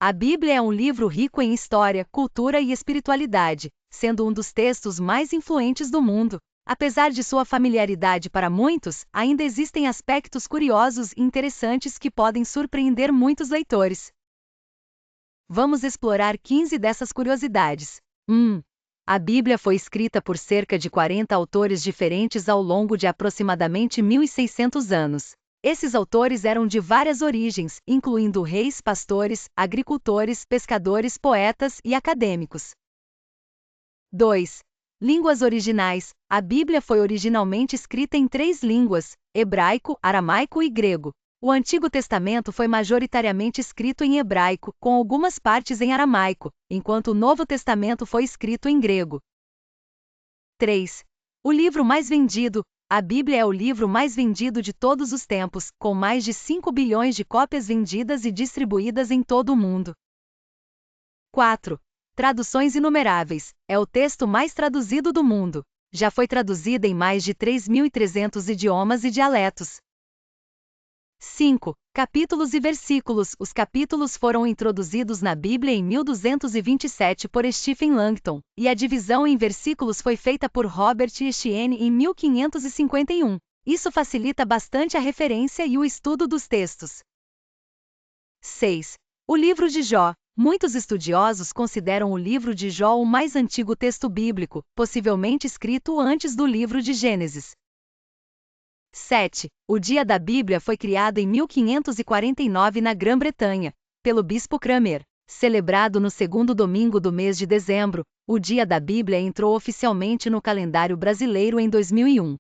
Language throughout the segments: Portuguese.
A Bíblia é um livro rico em história, cultura e espiritualidade, sendo um dos textos mais influentes do mundo. Apesar de sua familiaridade para muitos, ainda existem aspectos curiosos e interessantes que podem surpreender muitos leitores. Vamos explorar 15 dessas curiosidades. 1. A Bíblia foi escrita por cerca de 40 autores diferentes ao longo de aproximadamente 1.600 anos. Esses autores eram de várias origens, incluindo reis, pastores, agricultores, pescadores, poetas e acadêmicos. 2. Línguas originais. A Bíblia foi originalmente escrita em 3 línguas: hebraico, aramaico e grego. O Antigo Testamento foi majoritariamente escrito em hebraico, com algumas partes em aramaico, enquanto o Novo Testamento foi escrito em grego. 3. O livro mais vendido. A Bíblia é o livro mais vendido de todos os tempos, com mais de 5 bilhões de cópias vendidas e distribuídas em todo o mundo. 4. Traduções inumeráveis. É o texto mais traduzido do mundo. Já foi traduzida em mais de 3.300 idiomas e dialetos. 5. Capítulos e versículos. Os capítulos foram introduzidos na Bíblia em 1227 por Stephen Langton, e a divisão em versículos foi feita por Robert Estienne em 1551. Isso facilita bastante a referência e o estudo dos textos. 6. O livro de Jó. Muitos estudiosos consideram o livro de Jó o mais antigo texto bíblico, possivelmente escrito antes do livro de Gênesis. 7. O Dia da Bíblia foi criado em 1549 na Grã-Bretanha, pelo bispo Cranmer. Celebrado no segundo domingo do mês de dezembro, o Dia da Bíblia entrou oficialmente no calendário brasileiro em 2001.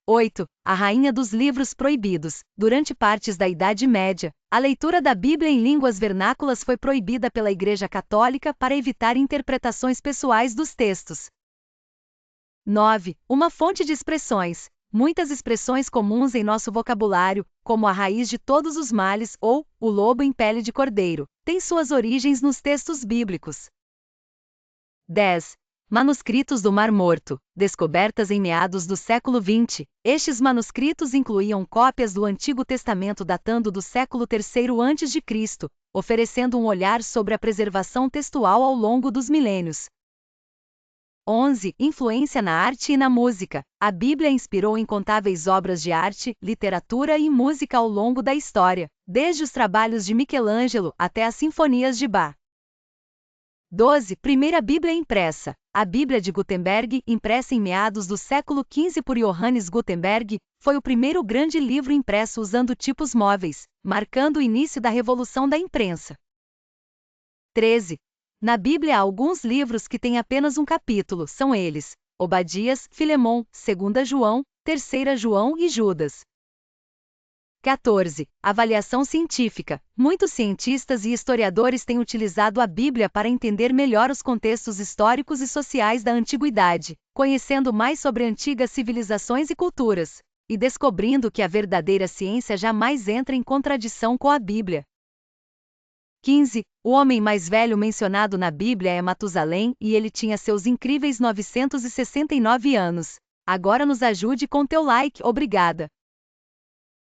8. A Rainha dos Livros Proibidos. Durante partes da Idade Média, a leitura da Bíblia em línguas vernáculas foi proibida pela Igreja Católica para evitar interpretações pessoais dos textos. 9. Uma fonte de expressões. Muitas expressões comuns em nosso vocabulário, como a raiz de todos os males ou o lobo em pele de cordeiro, têm suas origens nos textos bíblicos. 10. Manuscritos do Mar Morto, descobertas em meados do século XX. Estes manuscritos incluíam cópias do Antigo Testamento datando do século III a.C., oferecendo um olhar sobre a preservação textual ao longo dos milênios. 11. Influência na arte e na música. A Bíblia inspirou incontáveis obras de arte, literatura e música ao longo da história, desde os trabalhos de Michelangelo até as sinfonias de Bach. 12. Primeira Bíblia impressa. A Bíblia de Gutenberg, impressa em meados do século XV por Johannes Gutenberg, foi o primeiro grande livro impresso usando tipos móveis, marcando o início da revolução da imprensa. 13. Na Bíblia há alguns livros que têm apenas um capítulo, são eles: Obadias, Filemão, 2 João, 3 João e Judas. 14. Avaliação científica. Muitos cientistas e historiadores têm utilizado a Bíblia para entender melhor os contextos históricos e sociais da antiguidade, conhecendo mais sobre antigas civilizações e culturas, e descobrindo que a verdadeira ciência jamais entra em contradição com a Bíblia. 15. O homem mais velho mencionado na Bíblia é Matusalém e ele tinha seus incríveis 969 anos. Agora nos ajude com teu like, obrigada.